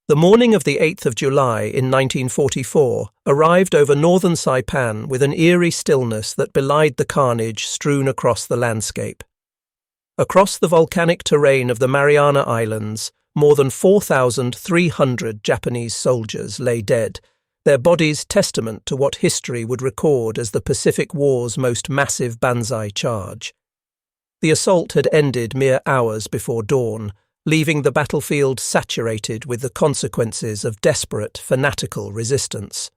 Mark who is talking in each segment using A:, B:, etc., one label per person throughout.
A: The morning of the 8th of July in 1944 arrived over northern Saipan with an eerie stillness that belied the carnage strewn across the landscape. Across the volcanic terrain of the Mariana Islands, more than 4,300 Japanese soldiers lay dead, their bodies testament to what history would record as the Pacific War's most massive banzai charge. The assault had ended mere hours before dawn, leaving the battlefield saturated with the consequences of desperate, fanatical resistance.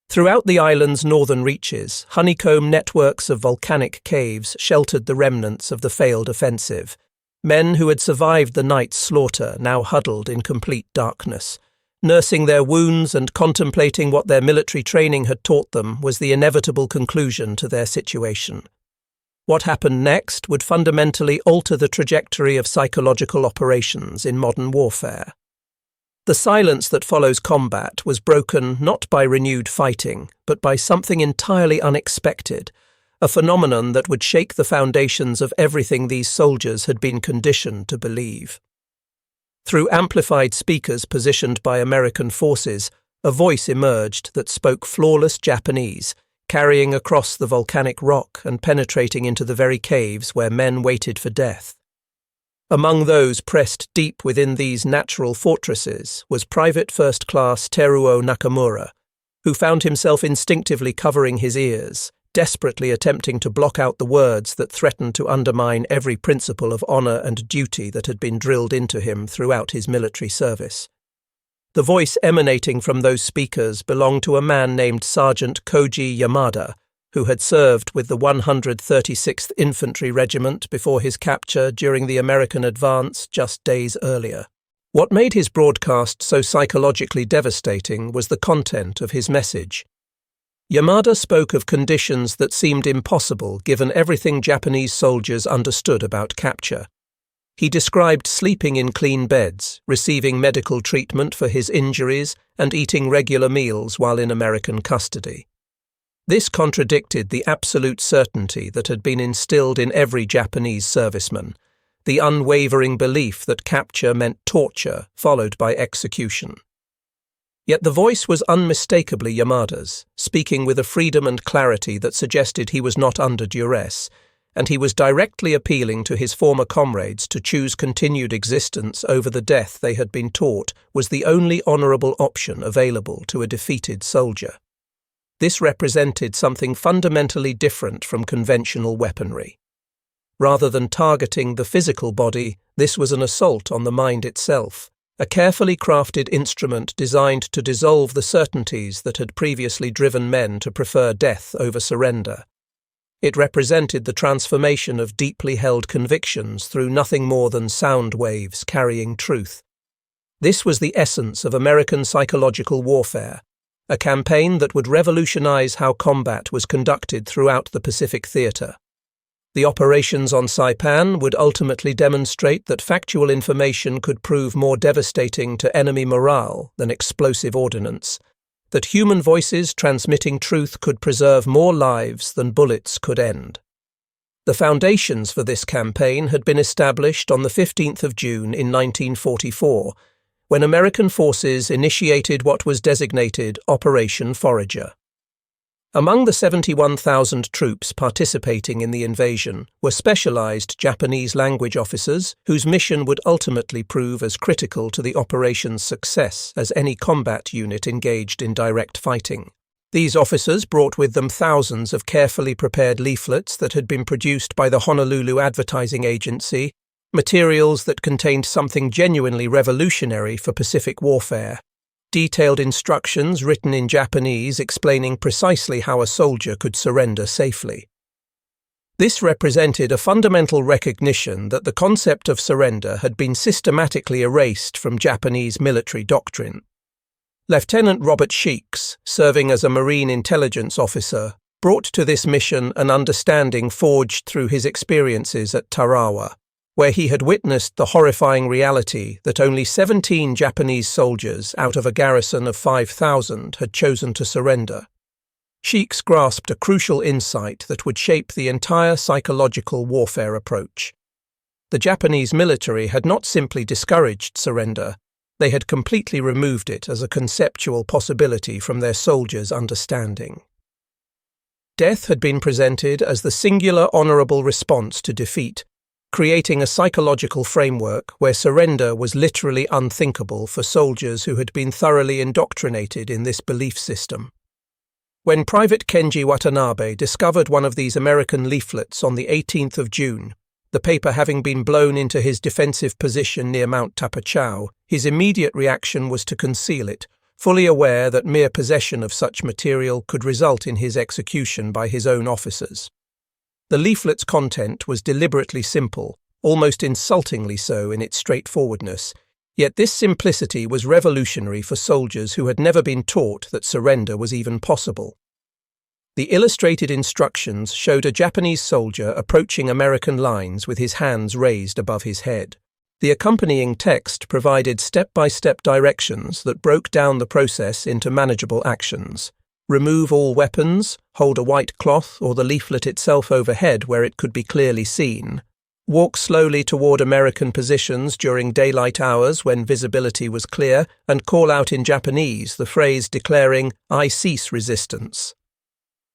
A: Throughout the island's northern reaches, honeycomb networks of volcanic caves sheltered the remnants of the failed offensive. Men who had survived the night's slaughter now huddled in complete darkness. Nursing their wounds and contemplating what their military training had taught them was the inevitable conclusion to their situation. What happened next would fundamentally alter the trajectory of psychological operations in modern warfare. The silence that follows combat was broken not by renewed fighting, but by something entirely unexpected, a phenomenon that would shake the foundations of everything these soldiers had been conditioned to believe. Through amplified speakers positioned by American forces, a voice emerged that spoke flawless Japanese, carrying across the volcanic rock and penetrating into the very caves where men waited for death. Among those pressed deep within these natural fortresses was Private First Class Teruo Nakamura, who found himself instinctively covering his ears, desperately attempting to block out the words that threatened to undermine every principle of honor and duty that had been drilled into him throughout his military service. The voice emanating from those speakers belonged to a man named Sergeant Koji Yamada, who had served with the 136th Infantry Regiment before his capture during the American advance just days earlier. What made his broadcast so psychologically devastating was the content of his message. Yamada spoke of conditions that seemed impossible given everything Japanese soldiers understood about capture. He described sleeping in clean beds, receiving medical treatment for his injuries, and eating regular meals while in American custody. This contradicted the absolute certainty that had been instilled in every Japanese serviceman, the unwavering belief that capture meant torture followed by execution. Yet the voice was unmistakably Yamada's, speaking with a freedom and clarity that suggested he was not under duress, and he was directly appealing to his former comrades to choose continued existence over the death they had been taught was the only honorable option available to a defeated soldier. This represented something fundamentally different from conventional weaponry. Rather than targeting the physical body, this was an assault on the mind itself, a carefully crafted instrument designed to dissolve the certainties that had previously driven men to prefer death over surrender. It represented the transformation of deeply held convictions through nothing more than sound waves carrying truth. This was the essence of American psychological warfare, a campaign that would revolutionize how combat was conducted throughout the Pacific Theater. The operations on Saipan would ultimately demonstrate that factual information could prove more devastating to enemy morale than explosive ordnance, that human voices transmitting truth could preserve more lives than bullets could end. The foundations for this campaign had been established on the 15th of June in 1944, when American forces initiated what was designated Operation Forager. Among the 71,000 troops participating in the invasion were specialized Japanese language officers whose mission would ultimately prove as critical to the operation's success as any combat unit engaged in direct fighting. These officers brought with them thousands of carefully prepared leaflets that had been produced by the Honolulu Advertising Agency, materials that contained something genuinely revolutionary for Pacific warfare. Detailed instructions written in Japanese explaining precisely how a soldier could surrender safely. This represented a fundamental recognition that the concept of surrender had been systematically erased from Japanese military doctrine. Lieutenant Robert Sheeks, serving as a Marine intelligence officer, brought to this mission an understanding forged through his experiences at Tarawa, where he had witnessed the horrifying reality that only 17 Japanese soldiers out of a garrison of 5,000 had chosen to surrender. Sheeks grasped a crucial insight that would shape the entire psychological warfare approach. The Japanese military had not simply discouraged surrender, They had completely removed it as a conceptual possibility from their soldiers' understanding. Death had been presented as the singular honourable response to defeat, creating a psychological framework where surrender was literally unthinkable for soldiers who had been thoroughly indoctrinated in this belief system. When Private Kenji Watanabe discovered one of these American leaflets on the 18th of June, the paper having been blown into his defensive position near Mount Tapachao, his immediate reaction was to conceal it, fully aware that mere possession of such material could result in his execution by his own officers. The leaflet's content was deliberately simple, almost insultingly so in its straightforwardness, yet this simplicity was revolutionary for soldiers who had never been taught that surrender was even possible. The illustrated instructions showed a Japanese soldier approaching American lines with his hands raised above his head. The accompanying text provided step-by-step directions that broke down the process into manageable actions. Remove all weapons, hold a white cloth or the leaflet itself overhead where it could be clearly seen. Walk slowly toward American positions during daylight hours when visibility was clear, and call out in Japanese the phrase declaring, "I cease resistance."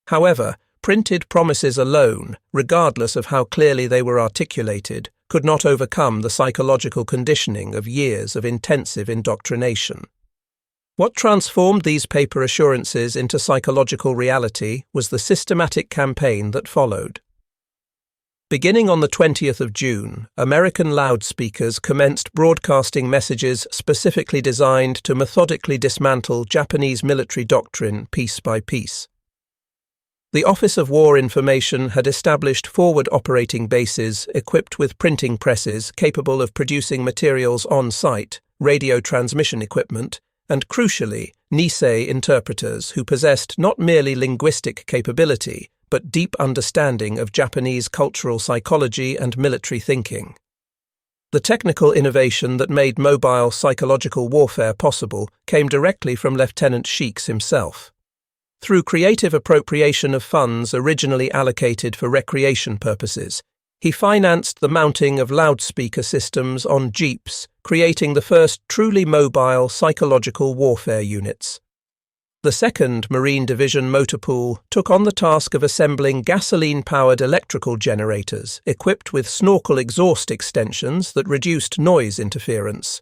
A: However, printed promises alone, regardless of how clearly they were articulated, could not overcome the psychological conditioning of years of intensive indoctrination. What transformed these paper assurances into psychological reality was the systematic campaign that followed. Beginning on the 20th of June, American loudspeakers commenced broadcasting messages specifically designed to methodically dismantle Japanese military doctrine piece by piece. The Office of War Information had established forward operating bases equipped with printing presses capable of producing materials on-site, radio transmission equipment, and crucially, Nisei interpreters who possessed not merely linguistic capability, but deep understanding of Japanese cultural psychology and military thinking. The technical innovation that made mobile psychological warfare possible came directly from Lieutenant Sheeks himself. Through creative appropriation of funds originally allocated for recreation purposes, he financed the mounting of loudspeaker systems on jeeps, creating the first truly mobile psychological warfare units. The 2nd Marine Division Motor Pool took on the task of assembling gasoline-powered electrical generators equipped with snorkel exhaust extensions that reduced noise interference.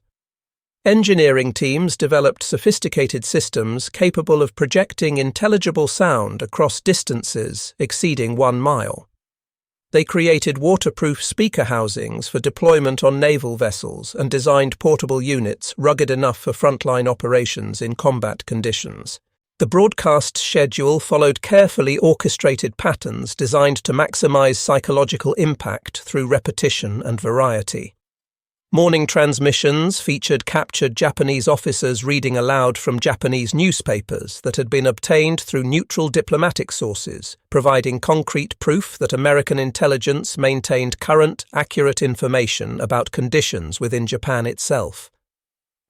A: Engineering teams developed sophisticated systems capable of projecting intelligible sound across distances exceeding 1 mile. They created waterproof speaker housings for deployment on naval vessels and designed portable units rugged enough for frontline operations in combat conditions. The broadcast schedule followed carefully orchestrated patterns designed to maximize psychological impact through repetition and variety. Morning transmissions featured captured Japanese officers reading aloud from Japanese newspapers that had been obtained through neutral diplomatic sources, providing concrete proof that American intelligence maintained current, accurate information about conditions within Japan itself.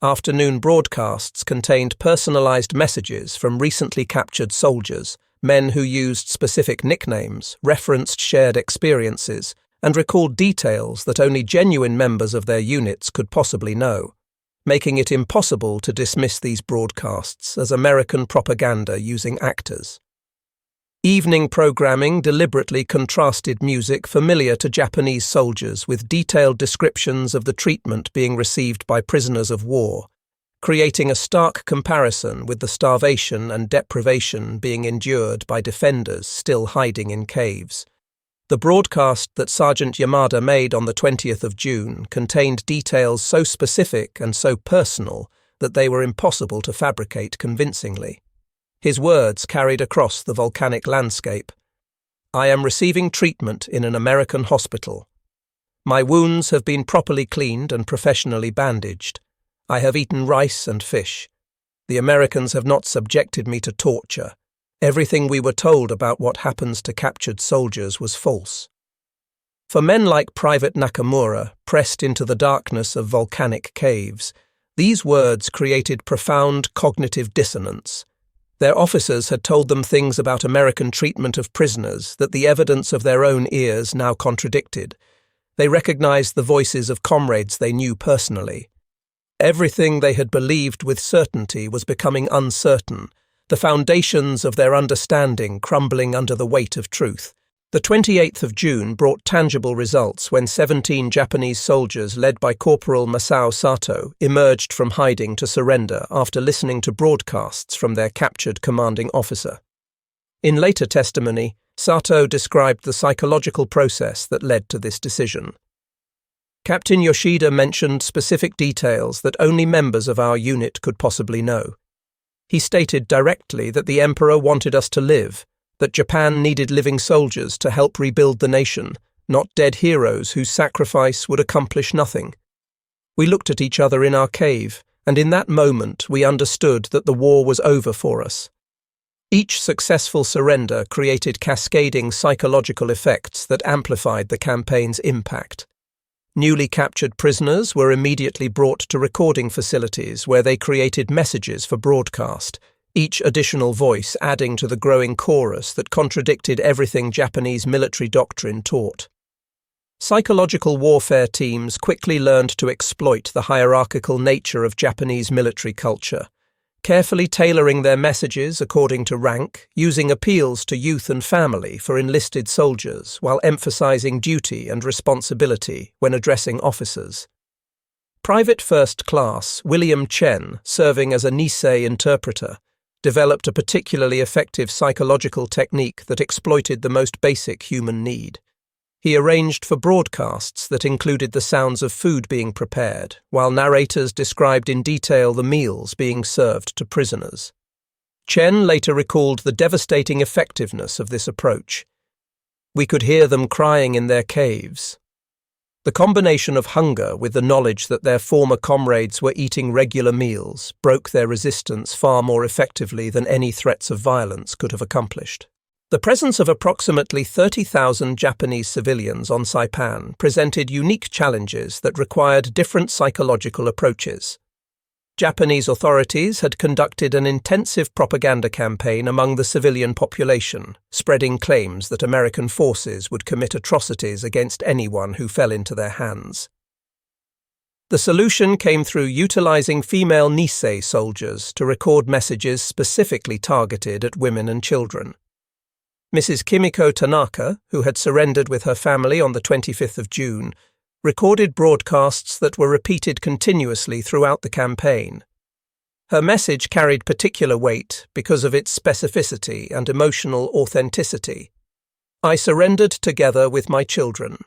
A: Afternoon broadcasts contained personalized messages from recently captured soldiers, men who used specific nicknames, referenced shared experiences, and recalled details that only genuine members of their units could possibly know, making it impossible to dismiss these broadcasts as American propaganda using actors. Evening programming deliberately contrasted music familiar to Japanese soldiers with detailed descriptions of the treatment being received by prisoners of war, creating a stark comparison with the starvation and deprivation being endured by defenders still hiding in caves. The broadcast that Sergeant Yamada made on the 20th of June contained details so specific and so personal that they were impossible to fabricate convincingly. His words carried across the volcanic landscape. "I am receiving treatment in an American hospital. My wounds have been properly cleaned and professionally bandaged. I have eaten rice and fish. The Americans have not subjected me to torture. Everything we were told about what happens to captured soldiers was false." For men like Private Nakamura, pressed into the darkness of volcanic caves, these words created profound cognitive dissonance. Their officers had told them things about American treatment of prisoners that the evidence of their own ears now contradicted. They recognized the voices of comrades they knew personally. Everything they had believed with certainty was becoming uncertain, the foundations of their understanding crumbling under the weight of truth. The 28th of June brought tangible results when 17 Japanese soldiers led by Corporal Masao Sato emerged from hiding to surrender after listening to broadcasts from their captured commanding officer. In later testimony, Sato described the psychological process that led to this decision. Captain Yoshida mentioned specific details that only members of our unit could possibly know. He stated directly that the Emperor wanted us to live, that Japan needed living soldiers to help rebuild the nation, not dead heroes whose sacrifice would accomplish nothing. We looked at each other in our cave, and in that moment we understood that the war was over for us. Each successful surrender created cascading psychological effects that amplified the campaign's impact. Newly captured prisoners were immediately brought to recording facilities where they created messages for broadcast, each additional voice adding to the growing chorus that contradicted everything Japanese military doctrine taught. Psychological warfare teams quickly learned to exploit the hierarchical nature of Japanese military culture, carefully tailoring their messages according to rank, using appeals to youth and family for enlisted soldiers while emphasizing duty and responsibility when addressing officers. Private First Class William Chen, serving as a Nisei interpreter, developed a particularly effective psychological technique that exploited the most basic human need. He arranged for broadcasts that included the sounds of food being prepared, while narrators described in detail the meals being served to prisoners. Chen later recalled the devastating effectiveness of this approach. We could hear them crying in their caves. The combination of hunger with the knowledge that their former comrades were eating regular meals broke their resistance far more effectively than any threats of violence could have accomplished. The presence of approximately 30,000 Japanese civilians on Saipan presented unique challenges that required different psychological approaches. Japanese authorities had conducted an intensive propaganda campaign among the civilian population, spreading claims that American forces would commit atrocities against anyone who fell into their hands. The solution came through utilizing female Nisei soldiers to record messages specifically targeted at women and children. Mrs. Kimiko Tanaka, who had surrendered with her family on the 25th of June, recorded broadcasts that were repeated continuously throughout the campaign. Her message carried particular weight because of its specificity and emotional authenticity. I surrendered together with my children.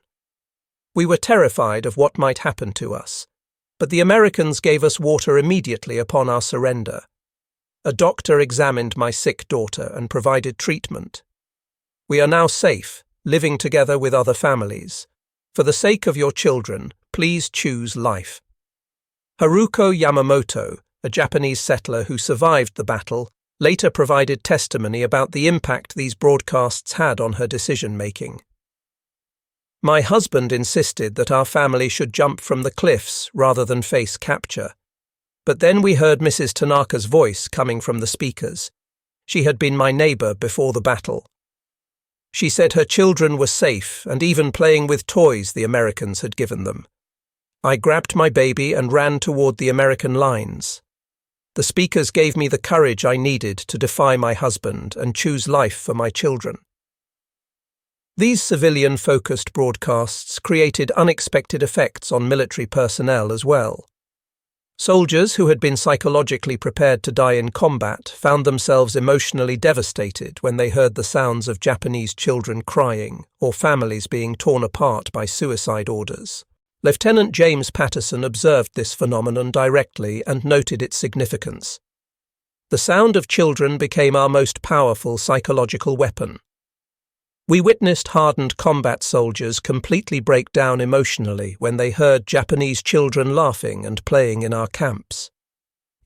A: We were terrified of what might happen to us, but the Americans gave us water immediately upon our surrender. A doctor examined my sick daughter and provided treatment. We are now safe, living together with other families. For the sake of your children, please choose life. Haruko Yamamoto, a Japanese settler who survived the battle, later provided testimony about the impact these broadcasts had on her decision-making. My husband insisted that our family should jump from the cliffs rather than face capture. But then we heard Mrs. Tanaka's voice coming from the speakers. She had been my neighbor before the battle. She said her children were safe and even playing with toys the Americans had given them. I grabbed my baby and ran toward the American lines. The speakers gave me the courage I needed to defy my husband and choose life for my children. These civilian-focused broadcasts created unexpected effects on military personnel as well. Soldiers who had been psychologically prepared to die in combat found themselves emotionally devastated when they heard the sounds of Japanese children crying or families being torn apart by suicide orders. Lieutenant James Patterson observed this phenomenon directly and noted its significance. The sound of children became our most powerful psychological weapon. We witnessed hardened combat soldiers completely break down emotionally when they heard Japanese children laughing and playing in our camps.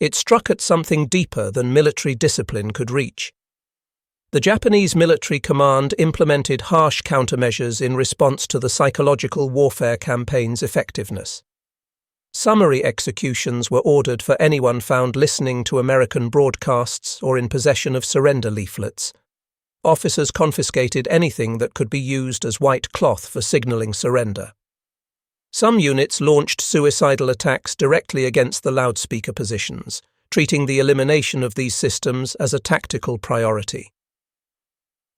A: It struck at something deeper than military discipline could reach. The Japanese military command implemented harsh countermeasures in response to the psychological warfare campaign's effectiveness. Summary executions were ordered for anyone found listening to American broadcasts or in possession of surrender leaflets. Officers confiscated anything that could be used as white cloth for signaling surrender. Some units launched suicidal attacks directly against the loudspeaker positions, treating the elimination of these systems as a tactical priority.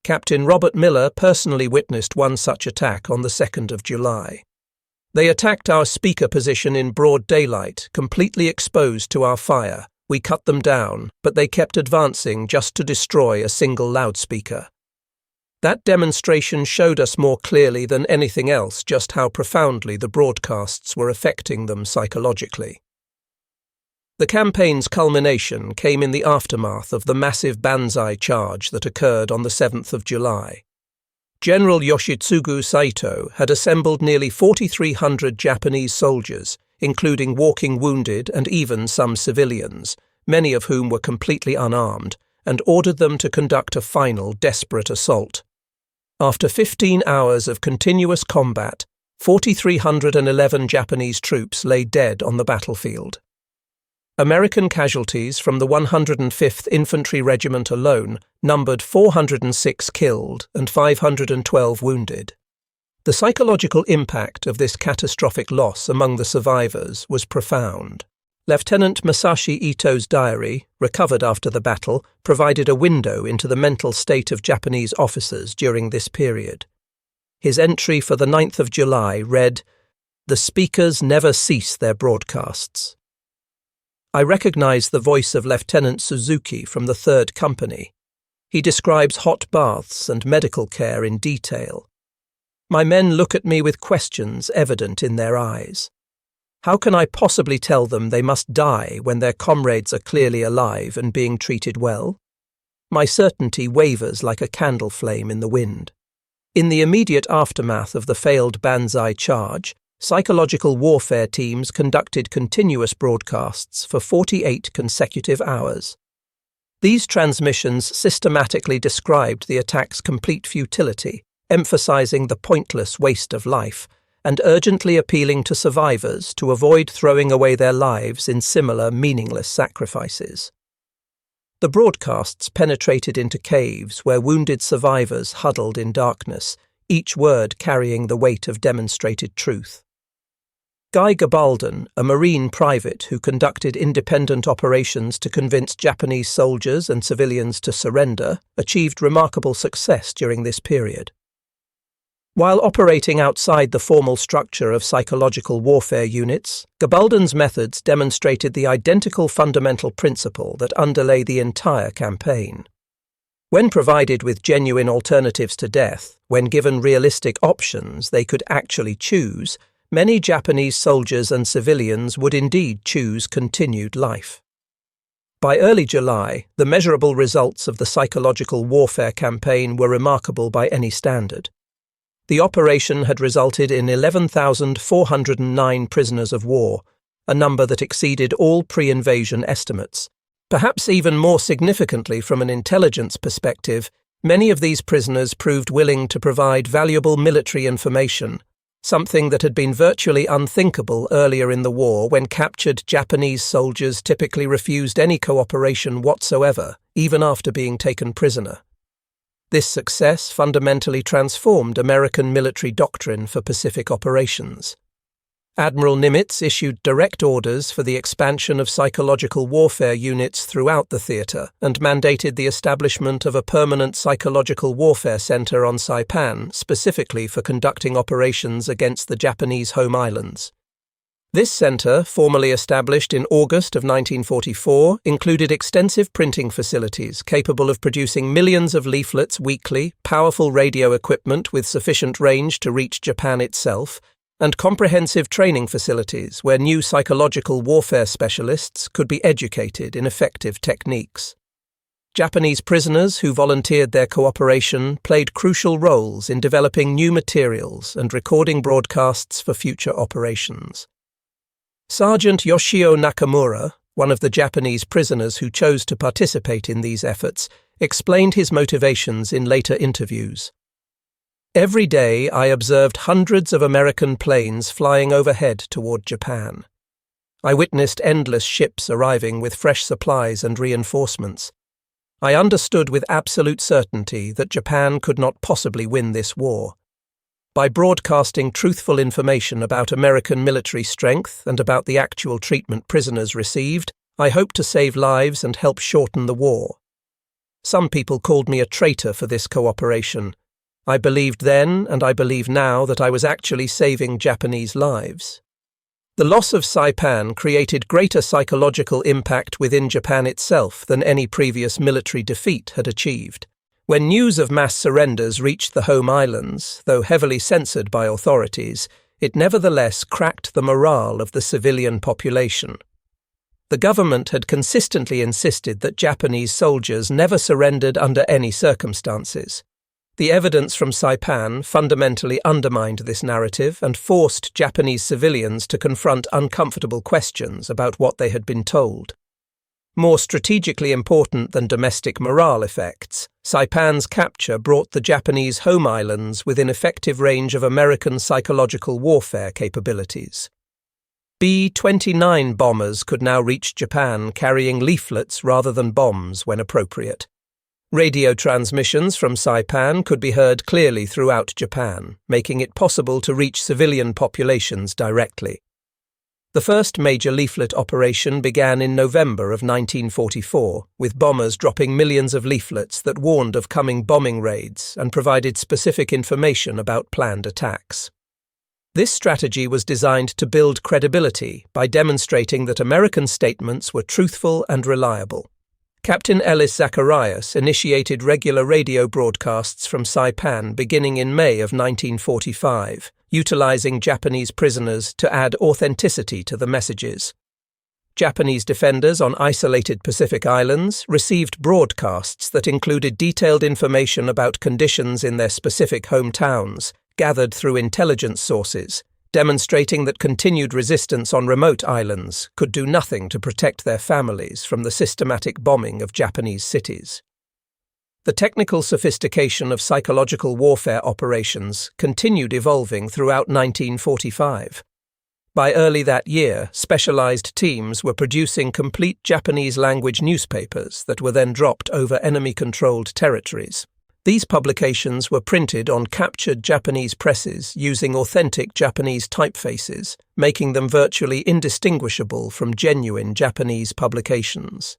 A: Captain Robert Miller personally witnessed one such attack on the 2nd of July. They attacked our speaker position in broad daylight, completely exposed to our fire. We cut them down, but they kept advancing just to destroy a single loudspeaker. That demonstration showed us more clearly than anything else just how profoundly the broadcasts were affecting them psychologically. The campaign's culmination came in the aftermath of the massive Banzai charge that occurred on the 7th of July. General Yoshitsugu Saito had assembled nearly 4,300 Japanese soldiers, including walking wounded and even some civilians, many of whom were completely unarmed, and ordered them to conduct a final desperate assault. After 15 hours of continuous combat, 4,311 Japanese troops lay dead on the battlefield. American casualties from the 105th Infantry Regiment alone numbered 406 killed and 512 wounded. The psychological impact of this catastrophic loss among the survivors was profound. Lieutenant Masashi Ito's diary, recovered after the battle, provided a window into the mental state of Japanese officers during this period. His entry for the 9th of July read, "The speakers never cease their broadcasts." I recognize the voice of Lieutenant Suzuki from the 3rd Company. He describes hot baths and medical care in detail. My men look at me with questions evident in their eyes. How can I possibly tell them they must die when their comrades are clearly alive and being treated well? My certainty wavers like a candle flame in the wind. In the immediate aftermath of the failed Banzai charge, psychological warfare teams conducted continuous broadcasts for 48 consecutive hours. These transmissions systematically described the attack's complete futility, emphasizing the pointless waste of life, and urgently appealing to survivors to avoid throwing away their lives in similar meaningless sacrifices. The broadcasts penetrated into caves where wounded survivors huddled in darkness, each word carrying the weight of demonstrated truth. Guy Gabaldon, a Marine private who conducted independent operations to convince Japanese soldiers and civilians to surrender, achieved remarkable success during this period. While operating outside the formal structure of psychological warfare units, Gabaldon's methods demonstrated the identical fundamental principle that underlay the entire campaign. When provided with genuine alternatives to death, when given realistic options they could actually choose, many Japanese soldiers and civilians would indeed choose continued life. By early July, the measurable results of the psychological warfare campaign were remarkable by any standard. The operation had resulted in 11,409 prisoners of war, a number that exceeded all pre-invasion estimates. Perhaps even more significantly from an intelligence perspective, many of these prisoners proved willing to provide valuable military information, something that had been virtually unthinkable earlier in the war when captured Japanese soldiers typically refused any cooperation whatsoever, even after being taken prisoner. This success fundamentally transformed American military doctrine for Pacific operations. Admiral Nimitz issued direct orders for the expansion of psychological warfare units throughout the theater and mandated the establishment of a permanent psychological warfare center on Saipan specifically for conducting operations against the Japanese home islands. This center, formally established in August of 1944, included extensive printing facilities capable of producing millions of leaflets weekly, powerful radio equipment with sufficient range to reach Japan itself, and comprehensive training facilities where new psychological warfare specialists could be educated in effective techniques. Japanese prisoners who volunteered their cooperation played crucial roles in developing new materials and recording broadcasts for future operations. Sergeant Yoshio Nakamura, one of the Japanese prisoners who chose to participate in these efforts, explained his motivations in later interviews. Every day I observed hundreds of American planes flying overhead toward Japan. I witnessed endless ships arriving with fresh supplies and reinforcements. I understood with absolute certainty that Japan could not possibly win this war. By broadcasting truthful information about American military strength and about the actual treatment prisoners received, I hope to save lives and help shorten the war. Some people called me a traitor for this cooperation. I believed then, and I believe now, that I was actually saving Japanese lives. The loss of Saipan created greater psychological impact within Japan itself than any previous military defeat had achieved. When news of mass surrenders reached the home islands, though heavily censored by authorities, it nevertheless cracked the morale of the civilian population. The government had consistently insisted that Japanese soldiers never surrendered under any circumstances. The evidence from Saipan fundamentally undermined this narrative and forced Japanese civilians to confront uncomfortable questions about what they had been told. More strategically important than domestic morale effects, Saipan's capture brought the Japanese home islands within effective range of American psychological warfare capabilities. B-29 bombers could now reach Japan carrying leaflets rather than bombs when appropriate. Radio transmissions from Saipan could be heard clearly throughout Japan, making it possible to reach civilian populations directly. The first major leaflet operation began in November of 1944, with bombers dropping millions of leaflets that warned of coming bombing raids and provided specific information about planned attacks. This strategy was designed to build credibility by demonstrating that American statements were truthful and reliable. Captain Ellis Zacharias initiated regular radio broadcasts from Saipan beginning in May of 1945, utilizing Japanese prisoners to add authenticity to the messages. Japanese defenders on isolated Pacific islands received broadcasts that included detailed information about conditions in their specific hometowns, gathered through intelligence sources, demonstrating that continued resistance on remote islands could do nothing to protect their families from the systematic bombing of Japanese cities. The technical sophistication of psychological warfare operations continued evolving throughout 1945. By early that year, specialized teams were producing complete Japanese-language newspapers that were then dropped over enemy-controlled territories. These publications were printed on captured Japanese presses using authentic Japanese typefaces, making them virtually indistinguishable from genuine Japanese publications.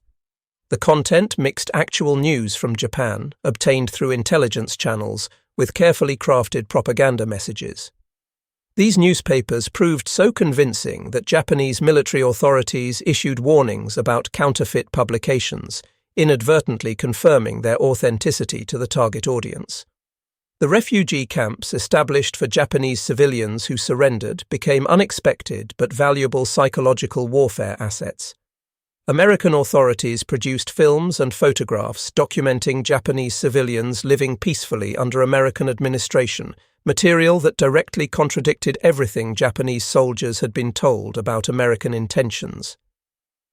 A: The content mixed actual news from Japan, obtained through intelligence channels, with carefully crafted propaganda messages. These newspapers proved so convincing that Japanese military authorities issued warnings about counterfeit publications, inadvertently confirming their authenticity to the target audience. The refugee camps established for Japanese civilians who surrendered became unexpected but valuable psychological warfare assets. American authorities produced films and photographs documenting Japanese civilians living peacefully under American administration, material that directly contradicted everything Japanese soldiers had been told about American intentions.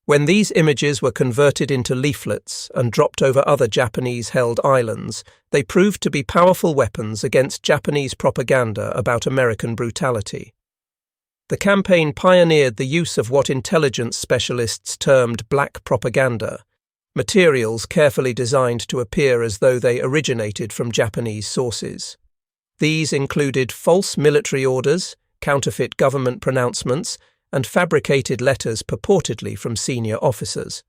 A: When these images were converted into leaflets and dropped over other Japanese-held islands, they proved to be powerful weapons against Japanese propaganda about American brutality. The campaign pioneered the use of what intelligence specialists termed black propaganda, materials carefully designed to appear as though they originated from Japanese sources. These included false military orders, counterfeit government pronouncements, and fabricated letters purportedly from senior officers.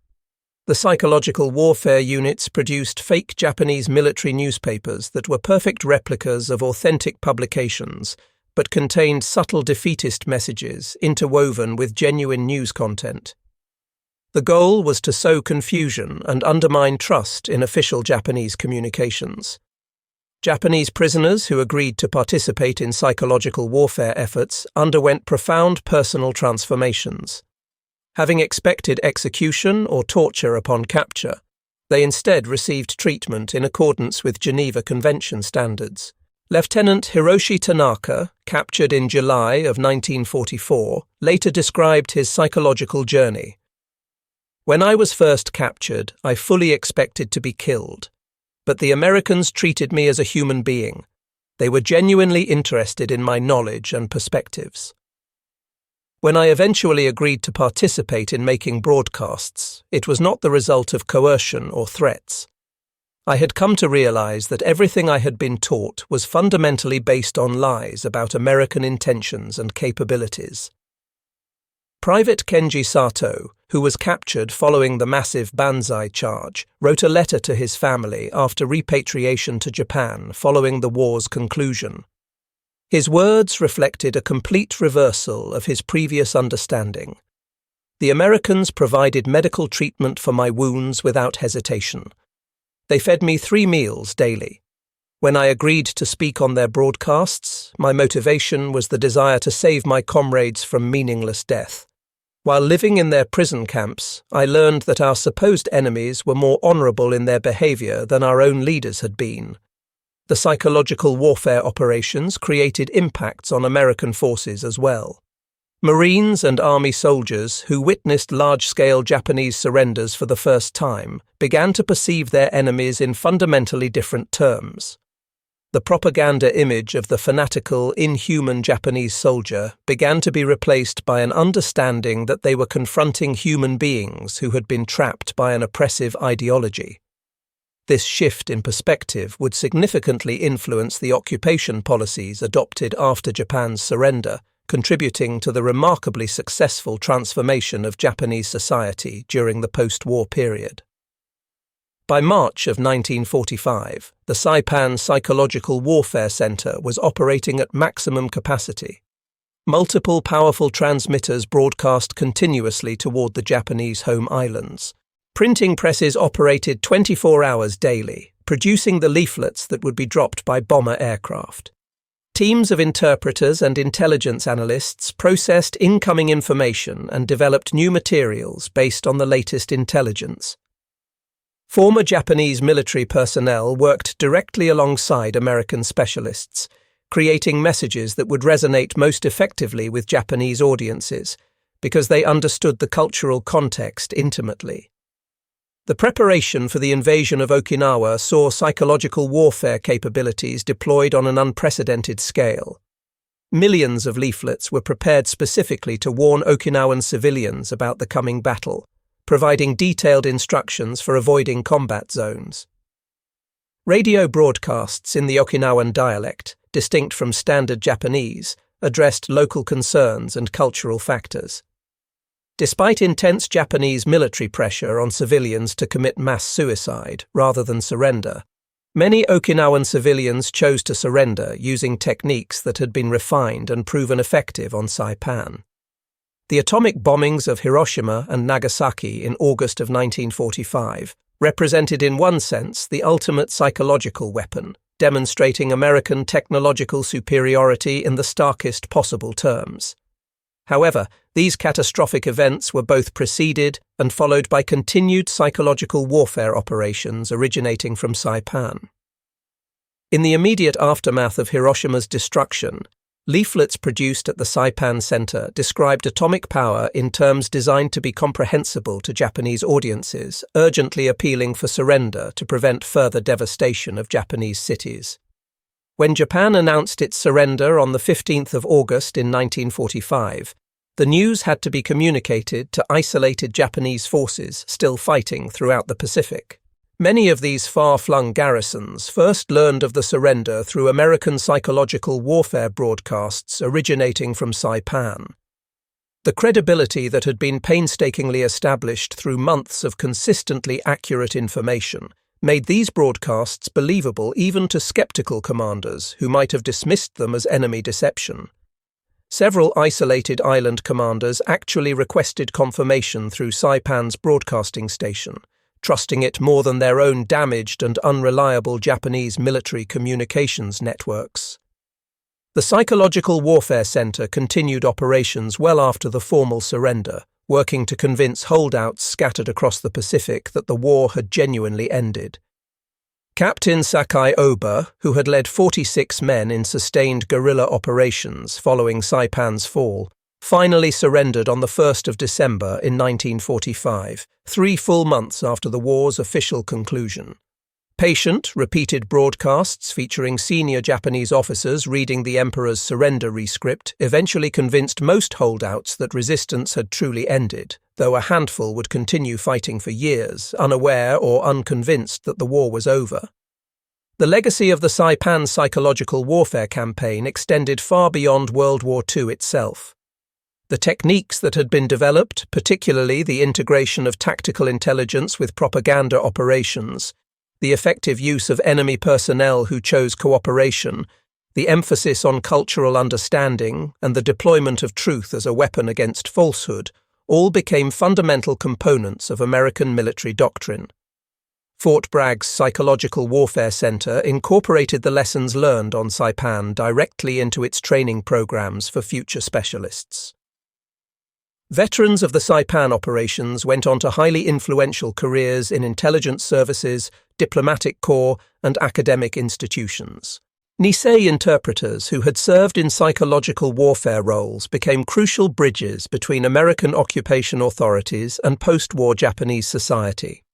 A: The psychological warfare units produced fake Japanese military newspapers that were perfect replicas of authentic publications, but contained subtle defeatist messages interwoven with genuine news content. The goal was to sow confusion and undermine trust in official Japanese communications. Japanese prisoners who agreed to participate in psychological warfare efforts underwent profound personal transformations. Having expected execution or torture upon capture, they instead received treatment in accordance with Geneva Convention standards. Lieutenant Hiroshi Tanaka, captured in July of 1944, later described his psychological journey. "When I was first captured, I fully expected to be killed. But the Americans treated me as a human being. They were genuinely interested in my knowledge and perspectives. When I eventually agreed to participate in making broadcasts, it was not the result of coercion or threats. I had come to realize that everything I had been taught was fundamentally based on lies about American intentions and capabilities. Private Kenji Sato, who was captured following the massive Banzai charge, wrote a letter to his family after repatriation to Japan following the war's conclusion. His words reflected a complete reversal of his previous understanding. The Americans provided medical treatment for my wounds without hesitation. They fed me 3 meals daily. When I agreed to speak on their broadcasts, my motivation was the desire to save my comrades from meaningless death. While living in their prison camps, I learned that our supposed enemies were more honorable in their behavior than our own leaders had been. The psychological warfare operations created impacts on American forces as well. Marines and Army soldiers who witnessed large-scale Japanese surrenders for the first time began to perceive their enemies in fundamentally different terms. The propaganda image of the fanatical, inhuman Japanese soldier began to be replaced by an understanding that they were confronting human beings who had been trapped by an oppressive ideology. This shift in perspective would significantly influence the occupation policies adopted after Japan's surrender, contributing to the remarkably successful transformation of Japanese society during the post-war period. By March of 1945, the Saipan Psychological Warfare Center was operating at maximum capacity. Multiple powerful transmitters broadcast continuously toward the Japanese home islands. Printing presses operated 24 hours daily, producing the leaflets that would be dropped by bomber aircraft. Teams of interpreters and intelligence analysts processed incoming information and developed new materials based on the latest intelligence. Former Japanese military personnel worked directly alongside American specialists, creating messages that would resonate most effectively with Japanese audiences, because they understood the cultural context intimately. The preparation for the invasion of Okinawa saw psychological warfare capabilities deployed on an unprecedented scale. Millions of leaflets were prepared specifically to warn Okinawan civilians about the coming battle, providing detailed instructions for avoiding combat zones. Radio broadcasts in the Okinawan dialect, distinct from standard Japanese, addressed local concerns and cultural factors. Despite intense Japanese military pressure on civilians to commit mass suicide rather than surrender, many Okinawan civilians chose to surrender using techniques that had been refined and proven effective on Saipan. The atomic bombings of Hiroshima and Nagasaki in August of 1945 represented in one sense the ultimate psychological weapon, demonstrating American technological superiority in the starkest possible terms. However, these catastrophic events were both preceded and followed by continued psychological warfare operations originating from Saipan. In the immediate aftermath of Hiroshima's destruction, leaflets produced at the Saipan Center described atomic power in terms designed to be comprehensible to Japanese audiences, urgently appealing for surrender to prevent further devastation of Japanese cities. When Japan announced its surrender on the 15th of August in 1945, the news had to be communicated to isolated Japanese forces still fighting throughout the Pacific. Many of these far-flung garrisons first learned of the surrender through American psychological warfare broadcasts originating from Saipan. The credibility that had been painstakingly established through months of consistently accurate information made these broadcasts believable even to skeptical commanders who might have dismissed them as enemy deception. Several isolated island commanders actually requested confirmation through Saipan's broadcasting station, trusting it more than their own damaged and unreliable Japanese military communications networks. The Psychological Warfare Center continued operations well after the formal surrender, working to convince holdouts scattered across the Pacific that the war had genuinely ended. Captain Sakai Oba, who had led 46 men in sustained guerrilla operations following Saipan's fall, finally surrendered on the 1st of December in 1945, 3 full months after the war's official conclusion. Patient, repeated broadcasts featuring senior Japanese officers reading the emperor's surrender rescript eventually convinced most holdouts that resistance had truly ended, though a handful would continue fighting for years, unaware or unconvinced that the war was over. The legacy of the Saipan psychological warfare campaign extended far beyond World War II itself. The techniques that had been developed, particularly the integration of tactical intelligence with propaganda operations, the effective use of enemy personnel who chose cooperation, the emphasis on cultural understanding, and the deployment of truth as a weapon against falsehood, all became fundamental components of American military doctrine. Fort Bragg's Psychological Warfare Center incorporated the lessons learned on Saipan directly into its training programs for future specialists. Veterans of the Saipan operations went on to highly influential careers in intelligence services, diplomatic corps, and academic institutions. Nisei interpreters who had served in psychological warfare roles became crucial bridges between American occupation authorities and post-war Japanese society.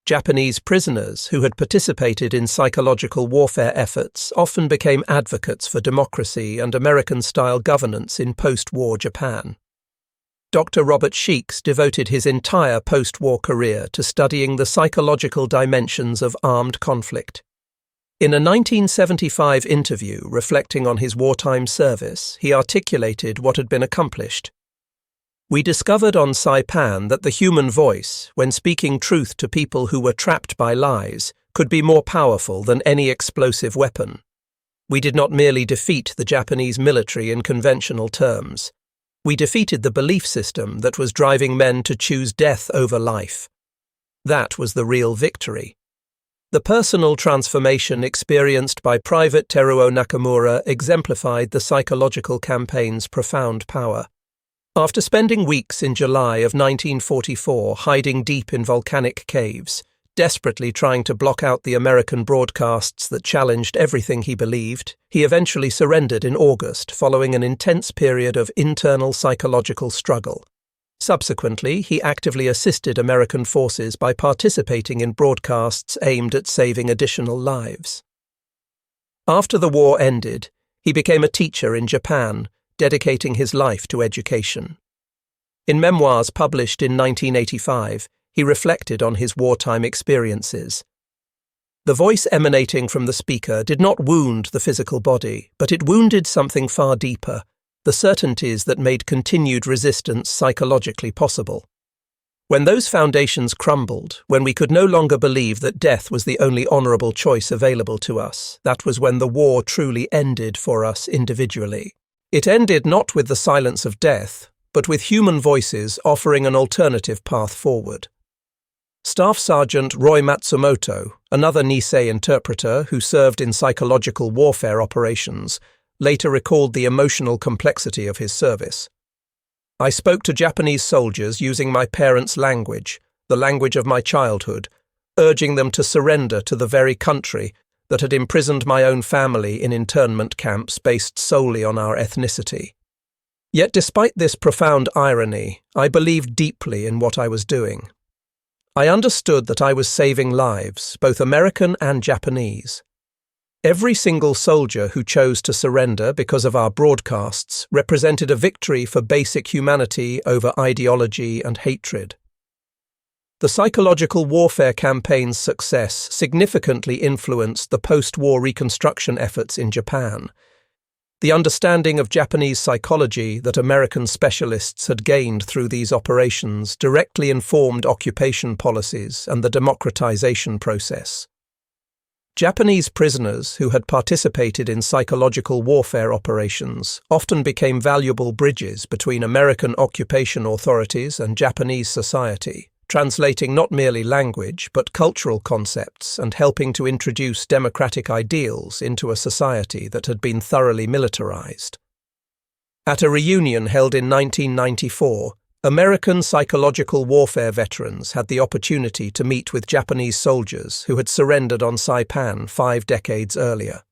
A: Japanese prisoners who had participated in psychological warfare efforts often became advocates for democracy and American-style governance in post-war Japan. Dr. Robert Sheeks devoted his entire post-war career to studying the psychological dimensions of armed conflict. In a 1975 interview reflecting on his wartime service, he articulated what had been accomplished. "We discovered on Saipan that the human voice, when speaking truth to people who were trapped by lies, could be more powerful than any explosive weapon. We did not merely defeat the Japanese military in conventional terms. We defeated the belief system that was driving men to choose death over life. That was the real victory." The personal transformation experienced by Private Teruo Nakamura exemplified the psychological campaign's profound power. After spending weeks in July of 1944 hiding deep in volcanic caves, desperately trying to block out the American broadcasts that challenged everything he believed, he eventually surrendered in August following an intense period of internal psychological struggle. Subsequently, he actively assisted American forces by participating in broadcasts aimed at saving additional lives. After the war ended, he became a teacher in Japan, dedicating his life to education. In memoirs published in 1985, he reflected on his wartime experiences. The voice emanating from the speaker did not wound the physical body, but it wounded something far deeper, the certainties that made continued resistance psychologically possible. When those foundations crumbled, when we could no longer believe that death was the only honorable choice available to us, that was when the war truly ended for us individually. It ended not with the silence of death, but with human voices offering an alternative path forward. Staff Sergeant Roy Matsumoto, another Nisei interpreter who served in psychological warfare operations, later recalled the emotional complexity of his service. "I spoke to Japanese soldiers using my parents' language, the language of my childhood, urging them to surrender to the very country that had imprisoned my own family in internment camps based solely on our ethnicity. Yet despite this profound irony, I believed deeply in what I was doing. I understood that I was saving lives, both American and Japanese. Every single soldier who chose to surrender because of our broadcasts represented a victory for basic humanity over ideology and hatred." The psychological warfare campaign's success significantly influenced the post-war reconstruction efforts in Japan. The understanding of Japanese psychology that American specialists had gained through these operations directly informed occupation policies and the democratization process. Japanese prisoners who had participated in psychological warfare operations often became valuable bridges between American occupation authorities and Japanese society, translating not merely language but cultural concepts and helping to introduce democratic ideals into a society that had been thoroughly militarized. At a reunion held in 1994, American psychological warfare veterans had the opportunity to meet with Japanese soldiers who had surrendered on Saipan 5 decades earlier.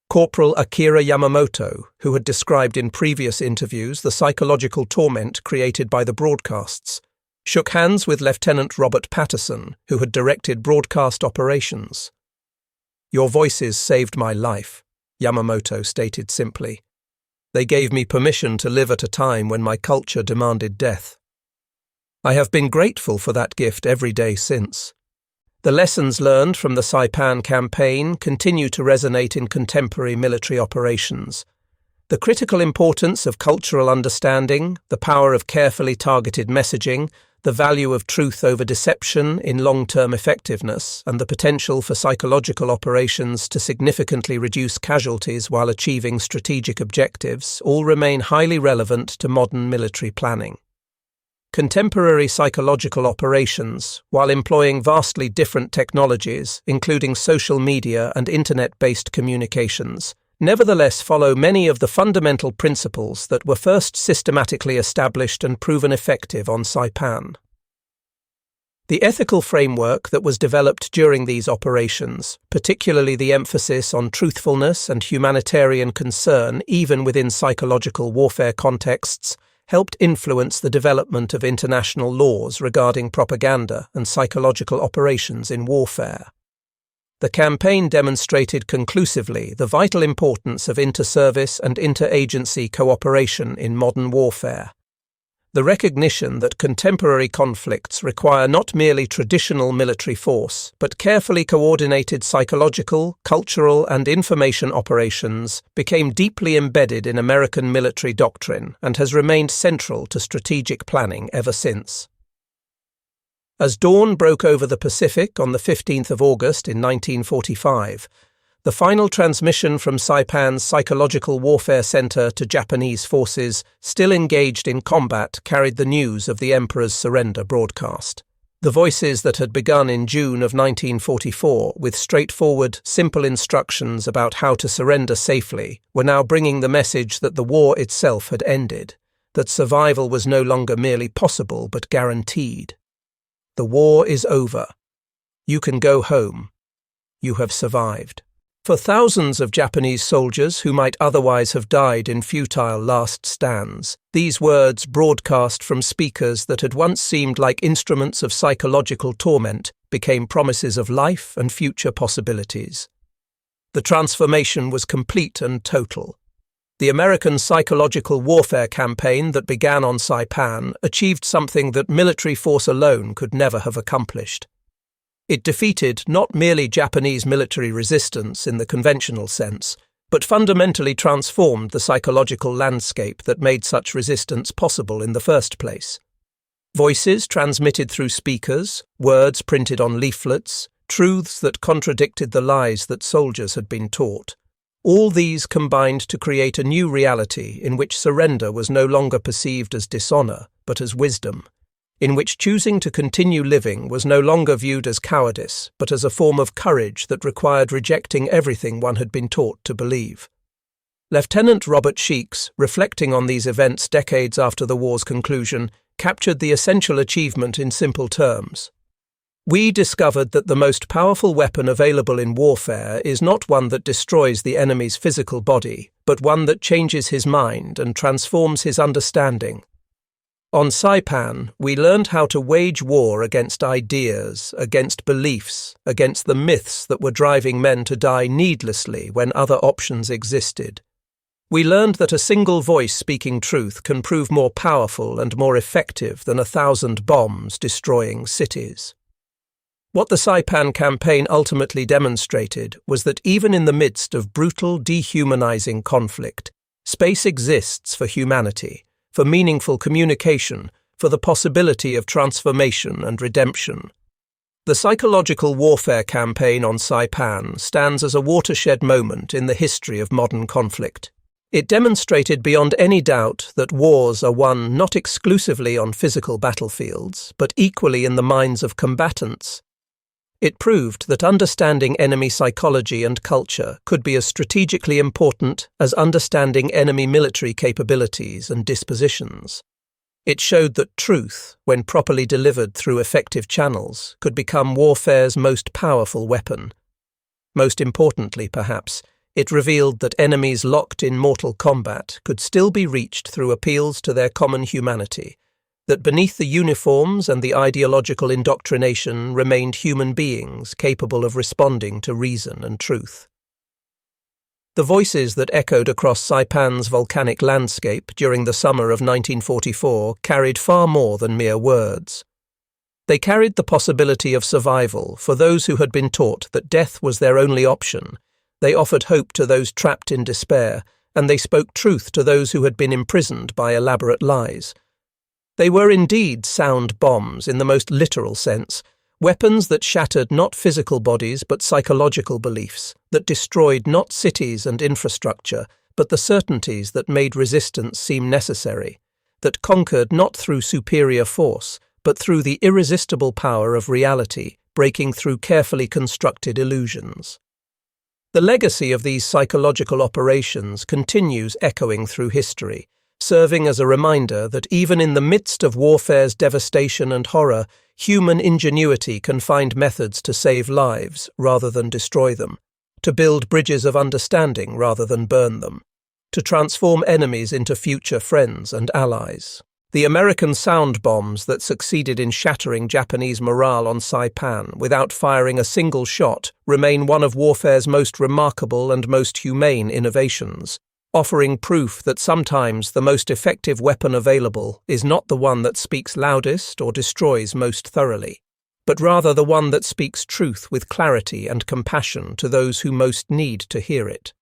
A: Corporal Akira Yamamoto, who had described in previous interviews the psychological torment created by the broadcasts, shook hands with Lieutenant Robert Patterson, who had directed broadcast operations. "Your voices saved my life," Yamamoto stated simply. "They gave me permission to live at a time when my culture demanded death. I have been grateful for that gift every day since." The lessons learned from the Saipan campaign continue to resonate in contemporary military operations. The critical importance of cultural understanding, the power of carefully targeted messaging, the value of truth over deception in long-term effectiveness, and the potential for psychological operations to significantly reduce casualties while achieving strategic objectives all remain highly relevant to modern military planning. Contemporary psychological operations, while employing vastly different technologies, including social media and internet-based communications, nevertheless follow many of the fundamental principles that were first systematically established and proven effective on Saipan. The ethical framework that was developed during these operations, particularly the emphasis on truthfulness and humanitarian concern even within psychological warfare contexts, helped influence the development of international laws regarding propaganda and psychological operations in warfare. The campaign demonstrated conclusively the vital importance of inter-service and inter-agency cooperation in modern warfare. The recognition that contemporary conflicts require not merely traditional military force, but carefully coordinated psychological, cultural, and information operations became deeply embedded in American military doctrine and has remained central to strategic planning ever since. As dawn broke over the Pacific on the 15th of August in 1945, the final transmission from Saipan's Psychological Warfare Center to Japanese forces still engaged in combat carried the news of the Emperor's surrender broadcast. The voices that had begun in June of 1944 with straightforward, simple instructions about how to surrender safely were now bringing the message that the war itself had ended, that survival was no longer merely possible but guaranteed. The war is over. You can go home. You have survived. For thousands of Japanese soldiers who might otherwise have died in futile last stands, these words broadcast from speakers that had once seemed like instruments of psychological torment became promises of life and future possibilities. The transformation was complete and total. The American psychological warfare campaign that began on Saipan achieved something that military force alone could never have accomplished. It defeated not merely Japanese military resistance in the conventional sense, but fundamentally transformed the psychological landscape that made such resistance possible in the first place. Voices transmitted through speakers, words printed on leaflets, truths that contradicted the lies that soldiers had been taught. All these combined to create a new reality in which surrender was no longer perceived as dishonor, but as wisdom, in which choosing to continue living was no longer viewed as cowardice, but as a form of courage that required rejecting everything one had been taught to believe. Lieutenant Robert Sheeks, reflecting on these events decades after the war's conclusion, captured the essential achievement in simple terms. "We discovered that the most powerful weapon available in warfare is not one that destroys the enemy's physical body, but one that changes his mind and transforms his understanding. On Saipan, we learned how to wage war against ideas, against beliefs, against the myths that were driving men to die needlessly when other options existed. We learned that a single voice speaking truth can prove more powerful and more effective than 1,000 bombs destroying cities." What the Saipan campaign ultimately demonstrated was that even in the midst of brutal, dehumanizing conflict, space exists for humanity, for meaningful communication, for the possibility of transformation and redemption. The psychological warfare campaign on Saipan stands as a watershed moment in the history of modern conflict. It demonstrated beyond any doubt that wars are won not exclusively on physical battlefields, but equally in the minds of combatants. It proved that understanding enemy psychology and culture could be as strategically important as understanding enemy military capabilities and dispositions. It showed that truth, when properly delivered through effective channels, could become warfare's most powerful weapon. Most importantly, perhaps, it revealed that enemies locked in mortal combat could still be reached through appeals to their common humanity, that beneath the uniforms and the ideological indoctrination remained human beings capable of responding to reason and truth. The voices that echoed across Saipan's volcanic landscape during the summer of 1944 carried far more than mere words. They carried the possibility of survival for those who had been taught that death was their only option. They offered hope to those trapped in despair, and they spoke truth to those who had been imprisoned by elaborate lies. They were indeed sound bombs in the most literal sense, weapons that shattered not physical bodies but psychological beliefs, that destroyed not cities and infrastructure but the certainties that made resistance seem necessary, that conquered not through superior force but through the irresistible power of reality, breaking through carefully constructed illusions. The legacy of these psychological operations continues echoing through history, serving as a reminder that even in the midst of warfare's devastation and horror, human ingenuity can find methods to save lives rather than destroy them, to build bridges of understanding rather than burn them, to transform enemies into future friends and allies. The American sound bombs that succeeded in shattering Japanese morale on Saipan without firing a single shot remain one of warfare's most remarkable and most humane innovations, offering proof that sometimes the most effective weapon available is not the one that speaks loudest or destroys most thoroughly, but rather the one that speaks truth with clarity and compassion to those who most need to hear it.